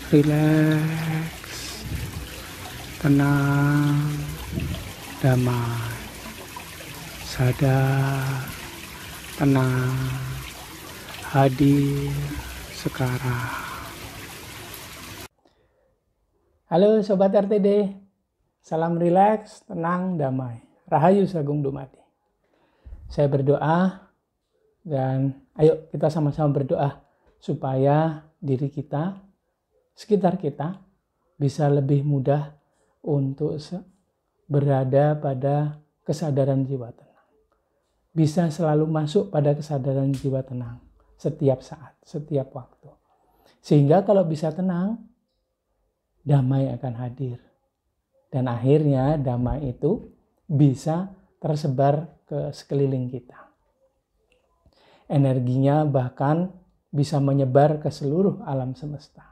rileks, tenang, damai, sadar, tenang, hadir sekarang. Halo Sobat RTD, salam rileks, tenang, damai. Rahayu Sagung Dumadi. Saya berdoa dan ayo kita sama-sama berdoa supaya diri kita, sekitar kita bisa lebih mudah untuk berada pada kesadaran jiwa tenang. Bisa selalu masuk pada kesadaran jiwa tenang setiap saat, setiap waktu. Sehingga kalau bisa tenang, damai akan hadir. Dan akhirnya damai itu bisa tersebar ke sekeliling kita. Energinya bahkan bisa menyebar ke seluruh alam semesta.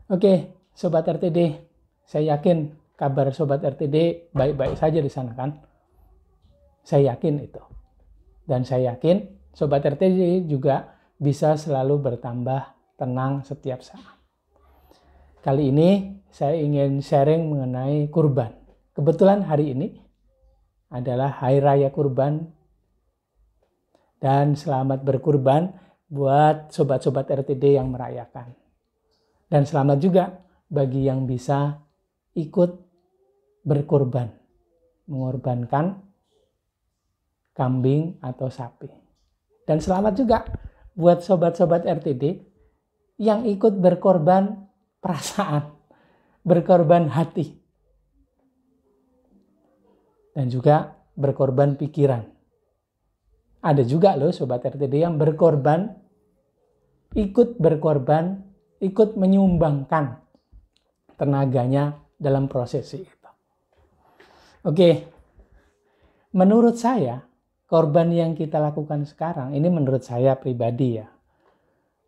Oke, Sobat RTD, saya yakin kabar Sobat RTD baik-baik saja di sana kan? Saya yakin itu. Dan saya yakin Sobat RTD juga bisa selalu bertambah tenang setiap saat. Kali ini saya ingin sharing mengenai kurban. Kebetulan hari ini adalah Hari Raya Kurban. Dan selamat berkurban buat sobat-sobat RTD yang merayakan. Dan selamat juga bagi yang bisa ikut berkurban. Mengorbankan kambing atau sapi. Dan selamat juga buat sobat-sobat RTD yang ikut berkorban perasaan, berkorban hati, dan juga berkorban pikiran. Ada juga loh Sobat RTD yang berkorban, ikut menyumbangkan tenaganya dalam prosesi itu. Oke, menurut saya, korban yang kita lakukan sekarang, ini menurut saya pribadi ya,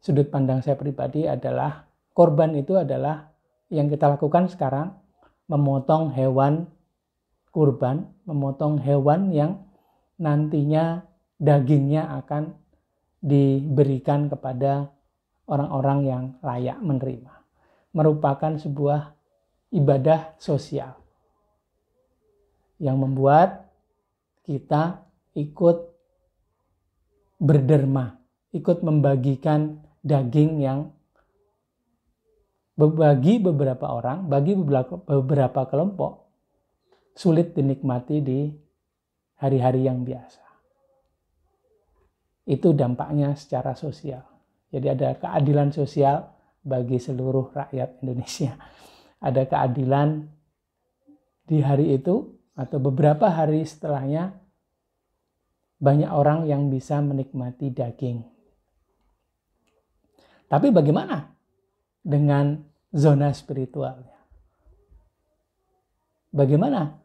sudut pandang saya pribadi adalah, korban itu adalah yang kita lakukan sekarang, memotong hewan kurban, memotong hewan yang nantinya dagingnya akan diberikan kepada orang-orang yang layak menerima. Merupakan sebuah ibadah sosial yang membuat kita ikut berderma, ikut membagikan daging yang bagi beberapa orang, bagi beberapa kelompok, sulit dinikmati di hari-hari yang biasa. Itu dampaknya secara sosial. Jadi ada keadilan sosial bagi seluruh rakyat Indonesia. Ada keadilan di hari itu atau beberapa hari setelahnya, banyak orang yang bisa menikmati daging. Tapi bagaimana dengan zona spiritualnya? Bagaimana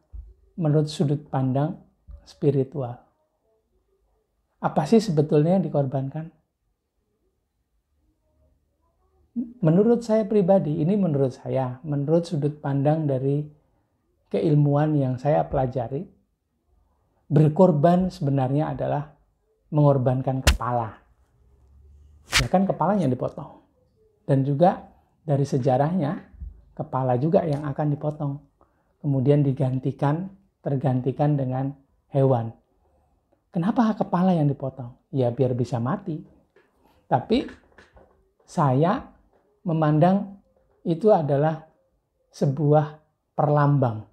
menurut sudut pandang spiritual? Apa sih sebetulnya yang dikorbankan? Menurut saya pribadi, ini menurut saya, menurut sudut pandang dari keilmuan yang saya pelajari, berkorban sebenarnya adalah mengorbankan kepala. Ya kan kepalanya dipotong. Dan juga dari sejarahnya, kepala juga yang akan dipotong. Kemudian tergantikan dengan hewan. Kenapa kepala yang dipotong? Ya biar bisa mati. Tapi saya memandang itu adalah sebuah perlambang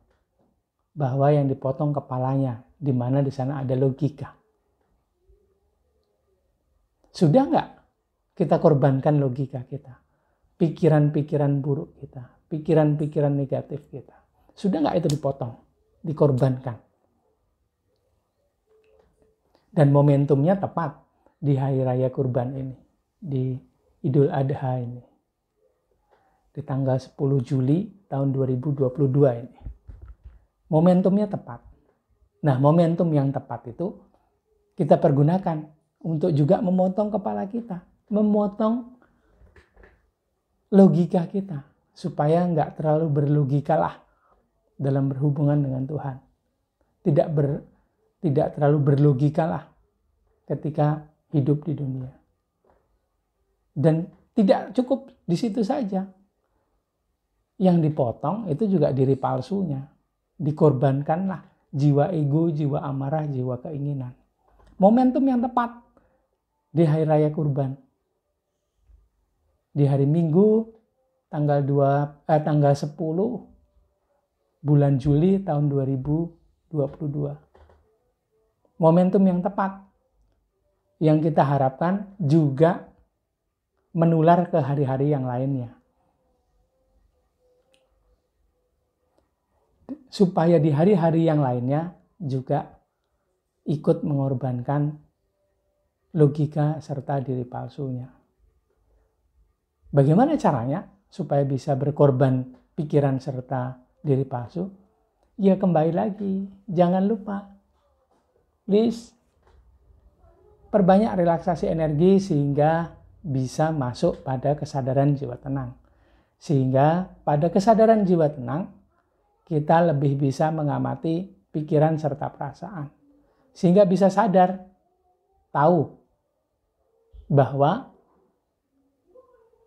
bahwa yang dipotong kepalanya, di mana di sana ada logika. Sudah nggak kita korbankan logika kita, pikiran-pikiran buruk kita, pikiran-pikiran negatif kita? Sudah nggak itu dipotong, dikorbankan? Dan momentumnya tepat di Hari Raya Kurban ini, di Idul Adha ini, di tanggal 10 Juli tahun 2022 ini. Momentumnya tepat. Nah, momentum yang tepat itu kita pergunakan untuk juga memotong kepala kita, memotong logika kita, supaya nggak terlalu berlogikalah dalam berhubungan dengan Tuhan. Tidak terlalu berlogikalah ketika hidup di dunia. Dan Tidak cukup di situ saja. Yang dipotong itu juga diri palsunya. Dikorbankanlah jiwa ego, jiwa amarah, jiwa keinginan. Momentum yang tepat di hari raya kurban. Di hari Minggu tanggal 10 bulan Juli tahun 2022. Momentum yang tepat yang kita harapkan juga menular ke hari-hari yang lainnya. Supaya di hari-hari yang lainnya juga ikut mengorbankan logika serta diri palsunya. Bagaimana caranya supaya bisa berkorban pikiran serta diri palsu? Ya kembali lagi, jangan lupa. Please, perbanyak relaksasi energi sehingga bisa masuk pada kesadaran jiwa tenang. Sehingga pada kesadaran jiwa tenang, kita lebih bisa mengamati pikiran serta perasaan. Sehingga bisa sadar, tahu bahwa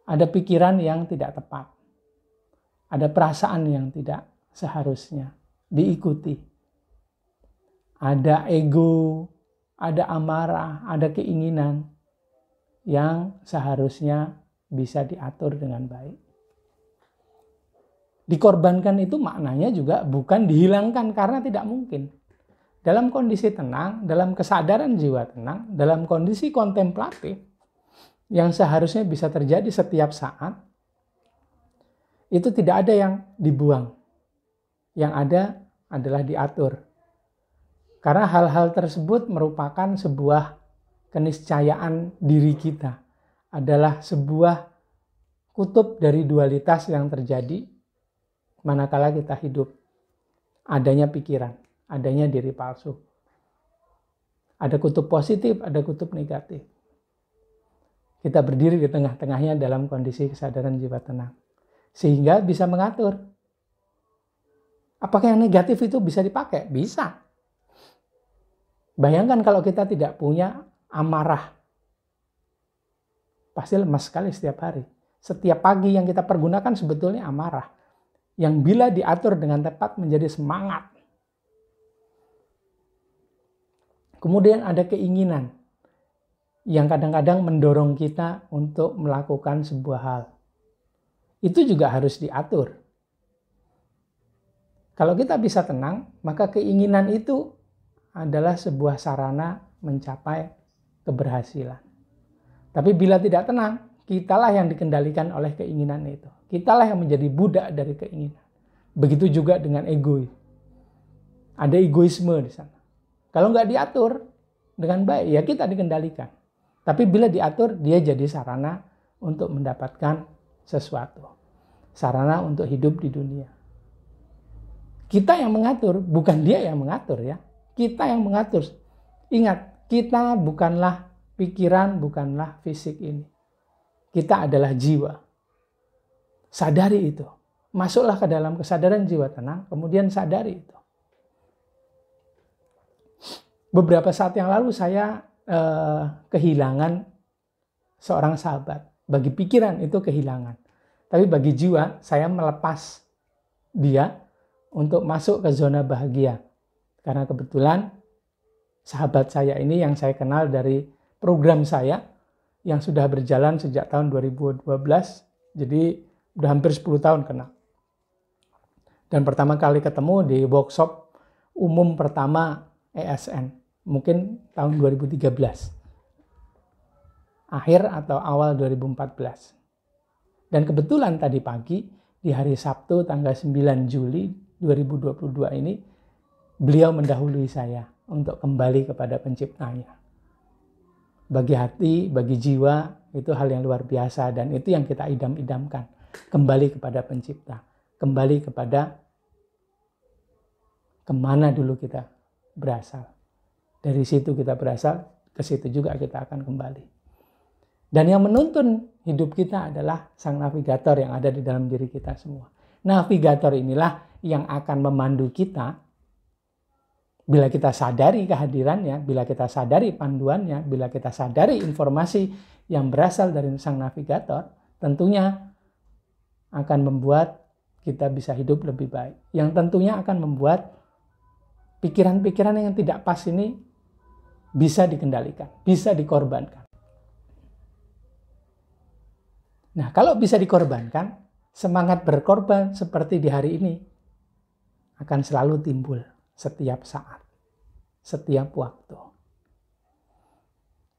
ada pikiran yang tidak tepat. Ada perasaan yang tidak seharusnya diikuti. Ada ego, ada amarah, ada keinginan yang seharusnya bisa diatur dengan baik. Dikorbankan itu maknanya juga bukan dihilangkan karena tidak mungkin. Dalam kondisi tenang, dalam kesadaran jiwa tenang, dalam kondisi kontemplatif yang seharusnya bisa terjadi setiap saat, itu tidak ada yang dibuang. Yang ada adalah diatur. Karena hal-hal tersebut merupakan sebuah keniscayaan diri kita. Adalah sebuah kutub dari dualitas yang terjadi manakala kita hidup. Adanya pikiran, adanya diri palsu. Ada kutub positif, ada kutub negatif. Kita berdiri di tengah-tengahnya dalam kondisi kesadaran jiwa tenang. Sehingga bisa mengatur. Apakah yang negatif itu bisa dipakai? Bisa. Bayangkan kalau kita tidak punya amarah. Pasti lemas sekali setiap hari. Setiap pagi yang kita pergunakan sebetulnya amarah. Yang bila diatur dengan tepat menjadi semangat. Kemudian ada keinginan. Yang kadang-kadang mendorong kita untuk melakukan sebuah hal. Itu juga harus diatur. Kalau kita bisa tenang, maka keinginan itu adalah sebuah sarana mencapai keberhasilan. Tapi bila tidak tenang, kitalah yang dikendalikan oleh keinginan itu. Kitalah yang menjadi budak dari keinginan. Begitu juga dengan ego. Ada egoisme di sana. Kalau nggak diatur dengan baik, ya kita dikendalikan. Tapi bila diatur, dia jadi sarana untuk mendapatkan sesuatu. Sarana untuk hidup di dunia. Kita yang mengatur, bukan dia yang mengatur ya. Kita yang mengatur. Ingat, kita bukanlah pikiran, bukanlah fisik ini. Kita adalah jiwa. Sadari itu. Masuklah ke dalam kesadaran jiwa tenang, kemudian sadari itu. Beberapa saat yang lalu saya kehilangan seorang sahabat. Bagi pikiran itu kehilangan. Tapi bagi jiwa, saya melepas dia untuk masuk ke zona bahagia. Karena kebetulan sahabat saya ini yang saya kenal dari program saya yang sudah berjalan sejak tahun 2012. Jadi udah hampir 10 tahun kenal. Dan pertama kali ketemu di workshop umum pertama ESN. Mungkin tahun 2013. Akhir atau awal 2014. Dan kebetulan tadi pagi di hari Sabtu tanggal 9 Juli 2022 ini beliau mendahului saya untuk kembali kepada penciptanya. Bagi hati, bagi jiwa, itu hal yang luar biasa. Dan itu yang kita idam-idamkan. Kembali kepada pencipta. Kembali kepada kemana dulu kita berasal. Dari situ kita berasal, ke situ juga kita akan kembali. Dan yang menuntun hidup kita adalah sang navigator yang ada di dalam diri kita semua. Navigator inilah yang akan memandu kita Bila kita sadari kehadirannya, bila kita sadari panduannya, bila kita sadari informasi yang berasal dari sang navigator, tentunya akan membuat kita bisa hidup lebih baik. Yang tentunya akan membuat pikiran-pikiran yang tidak pas ini bisa dikendalikan, bisa dikorbankan. Nah, kalau bisa dikorbankan, semangat berkorban seperti di hari ini akan selalu timbul setiap saat, setiap waktu.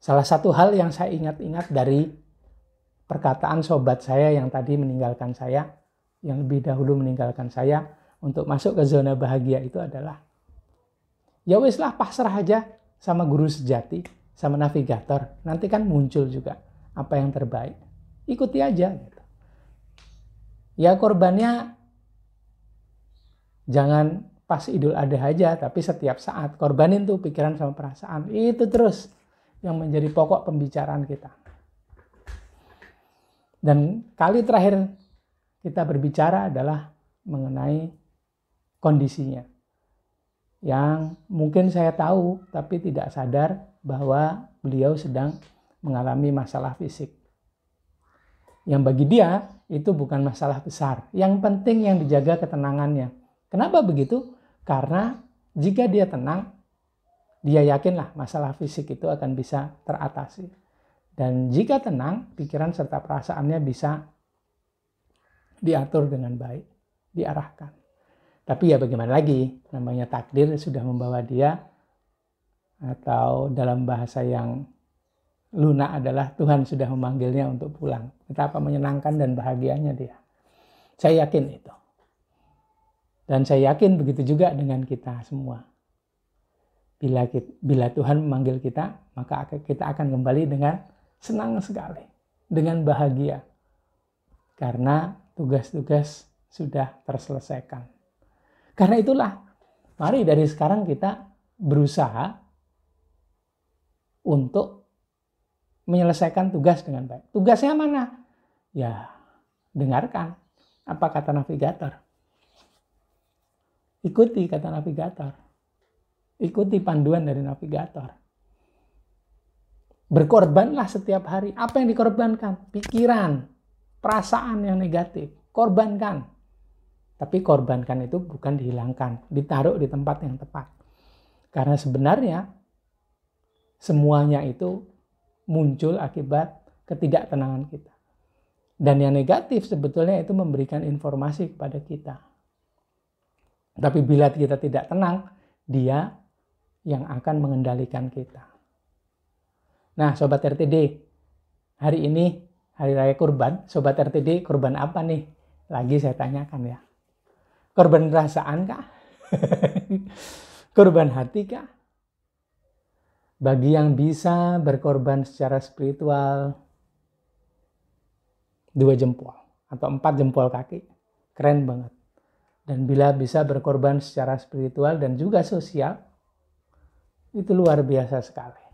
Salah satu hal yang saya ingat-ingat dari perkataan sobat saya yang tadi meninggalkan saya, yang lebih dahulu meninggalkan saya untuk masuk ke zona bahagia itu adalah, ya wis lah, pasrah aja sama guru sejati, sama navigator. Nanti kan muncul juga apa yang terbaik. Ikuti aja gitu. Ya korbannya jangan pas Idul Adha aja, tapi setiap saat korbanin tuh pikiran sama perasaan. Itu terus yang menjadi pokok pembicaraan kita. Dan kali terakhir kita berbicara adalah mengenai kondisinya. Yang mungkin saya tahu tapi tidak sadar bahwa beliau sedang mengalami masalah fisik. Yang bagi dia itu bukan masalah besar. Yang penting yang dijaga ketenangannya. Kenapa begitu? Karena jika dia tenang, dia yakinlah masalah fisik itu akan bisa teratasi. Dan jika tenang, pikiran serta perasaannya bisa diatur dengan baik, diarahkan. Tapi ya bagaimana lagi, namanya takdir sudah membawa dia, atau dalam bahasa yang lunak adalah Tuhan sudah memanggilnya untuk pulang. Betapa menyenangkan dan bahagianya dia. Saya yakin itu. Dan saya yakin begitu juga dengan kita semua. Bila Tuhan memanggil kita, maka kita akan kembali dengan senang sekali, dengan bahagia. Karena tugas-tugas sudah terselesaikan. Karena itulah, mari dari sekarang kita berusaha untuk menyelesaikan tugas dengan baik. Tugasnya mana? Ya, dengarkan apa kata navigator. Ikuti kata navigator. Ikuti panduan dari navigator. Berkorbanlah setiap hari. Apa yang dikorbankan? Pikiran, perasaan yang negatif. Korbankan. Tapi korbankan itu bukan dihilangkan. Ditaruh di tempat yang tepat. Karena sebenarnya semuanya itu muncul akibat ketidaktenangan kita. Dan yang negatif sebetulnya itu memberikan informasi kepada kita. Tapi bila kita tidak tenang, dia yang akan mengendalikan kita. Nah, Sobat RTD, hari ini Hari Raya Kurban, Sobat RTD kurban apa nih? Lagi saya tanyakan ya. Kurban perasaan kah? Kurban hati kah? Bagi yang bisa berkorban secara spiritual, 2 jempol atau 4 jempol kaki, keren banget. Dan bila bisa berkorban secara spiritual dan juga sosial, itu luar biasa sekali.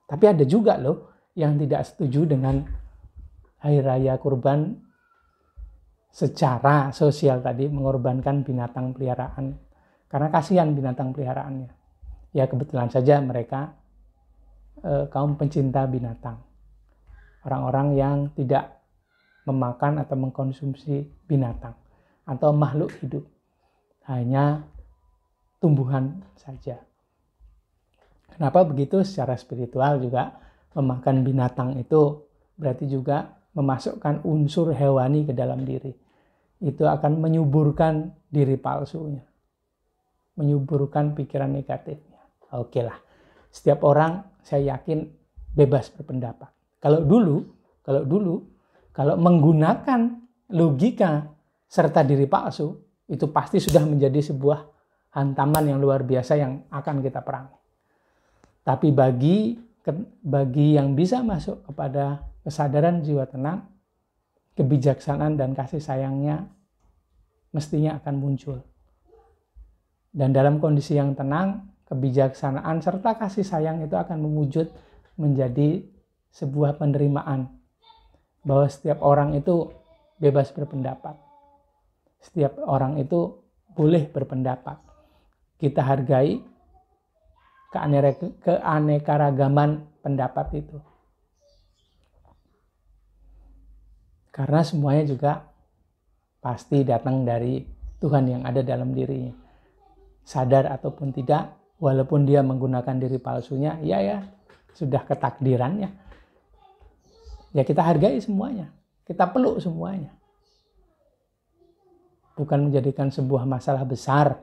Tapi ada juga loh yang tidak setuju dengan Hari Raya Kurban secara sosial tadi, mengorbankan binatang peliharaan. Karena kasihan binatang peliharaannya. Ya kebetulan saja mereka kaum pencinta binatang. Orang-orang yang tidak memakan atau mengkonsumsi binatang atau makhluk hidup. Hanya tumbuhan saja. Kenapa begitu? Secara spiritual juga memakan binatang itu berarti juga memasukkan unsur hewani ke dalam diri. Itu akan menyuburkan diri palsunya. Menyuburkan pikiran negatifnya. Oke lah, setiap orang saya yakin bebas berpendapat. Kalau menggunakan logika serta diri palsu, itu pasti sudah menjadi sebuah hantaman yang luar biasa yang akan kita perangi. Tapi bagi yang bisa masuk kepada kesadaran jiwa tenang, kebijaksanaan dan kasih sayangnya mestinya akan muncul. Dan dalam kondisi yang tenang, kebijaksanaan serta kasih sayang itu akan mewujud menjadi sebuah penerimaan bahwa setiap orang itu bebas berpendapat. Setiap orang itu boleh berpendapat. kita hargai keanekaragaman pendapat itu. Karena semuanya juga pasti datang dari Tuhan yang ada dalam dirinya. Sadar ataupun tidak, walaupun dia menggunakan diri palsunya, ya sudah ketakdirannya. Ya kita hargai semuanya, kita peluk semuanya. Bukan menjadikan sebuah masalah besar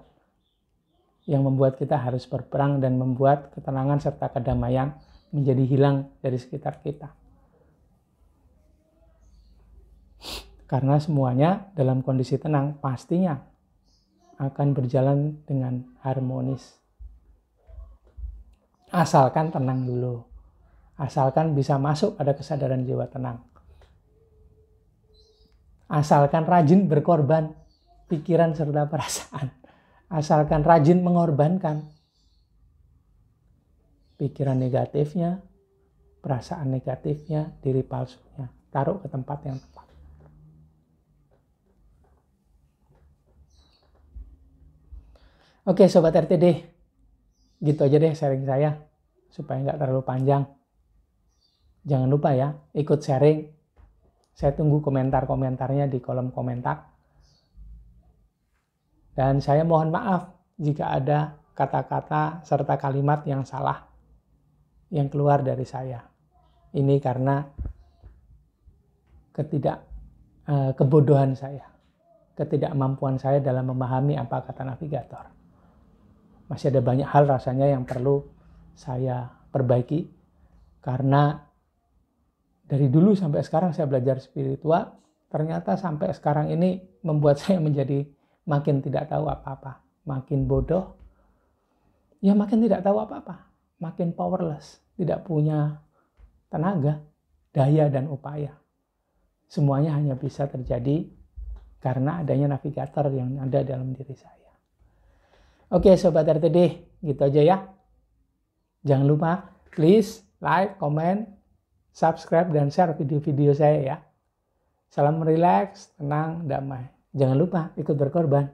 yang membuat kita harus berperang dan membuat ketenangan serta kedamaian menjadi hilang dari sekitar kita. Karena semuanya dalam kondisi tenang pastinya akan berjalan dengan harmonis. Asalkan tenang dulu. Asalkan bisa masuk pada kesadaran jiwa tenang. Asalkan rajin berkorban pikiran serta perasaan. Asalkan rajin mengorbankan pikiran negatifnya, perasaan negatifnya, diri palsunya. Taruh ke tempat yang tepat. Oke Sobat RTD, gitu aja deh sharing saya, supaya nggak terlalu panjang. Jangan lupa ya, ikut sharing. Saya tunggu komentar-komentarnya di kolom komentar. Dan saya mohon maaf jika ada kata-kata serta kalimat yang salah yang keluar dari saya. Ini karena kebodohan saya, ketidakmampuan saya dalam memahami apa kata navigator. Masih ada banyak hal rasanya yang perlu saya perbaiki, karena dari dulu sampai sekarang saya belajar spiritual, ternyata sampai sekarang ini membuat saya menjadi makin tidak tahu apa-apa, makin bodoh, ya makin tidak tahu apa-apa, makin powerless, tidak punya tenaga, daya dan upaya. Semuanya hanya bisa terjadi karena adanya navigator yang ada dalam diri saya. Oke Sobat RTD, gitu aja ya. Jangan lupa please like, comment, subscribe, dan share video-video saya ya. Salam relax, tenang, damai. Jangan lupa ikut berkorban.